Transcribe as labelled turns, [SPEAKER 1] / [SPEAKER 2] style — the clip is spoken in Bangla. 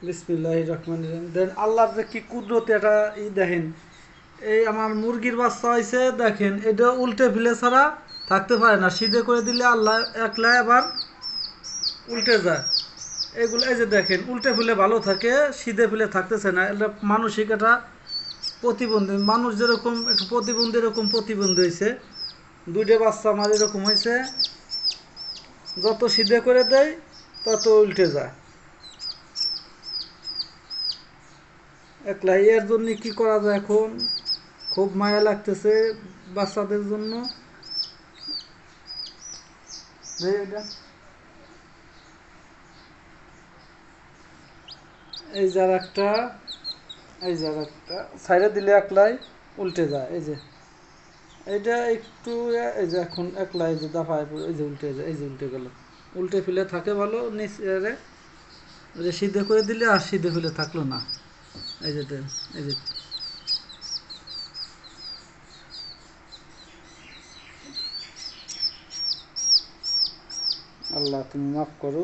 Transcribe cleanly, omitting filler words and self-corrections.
[SPEAKER 1] বিসমিল্লাহির রহমানির রহিম। দেন আল্লাহর যে কি কুদরত এটা দেখেন। এই আমার মুরগির বাচ্চা হয়েছে, দেখেন এটা উল্টে ফিলে ছাড়া থাকতে পারে না, সিধে করে দিলে আল্লাহ একলা আবার উল্টে যায়। এগুলো এই যে দেখেন উল্টে ফিলে ভালো থাকে, সিধে ফিলে থাকতেছে না। এটা মানসিক একটা প্রতিবন্ধী, মানুষ যেরকম একটু প্রতিবন্ধী এরকম প্রতিবন্ধী হয়েছে। দুইটা বাচ্চা আমার এরকম হয়েছে, যত সিধে করে দেয় তত উল্টে যায় একলাই। এর জন্য কি করা যায় এখন? খুব মায়া লাগতেছে বাচ্চাদের জন্য। এই যার একটা, এই যার একটা সাইডে দিলে একলাই উল্টে যায়। এই যে এইটা একটু, এই যে এখন একলাই যে দাফায় এই যে উল্টে যায়, এই যে উল্টে গেল। উল্টে ফেলে থাকে ভালো, নিচে ওই যে সিধে করে দিলে আর সিধে ফেলে থাকলো না। এই যে এই যে আল্লাহ তুমি মাফ করো।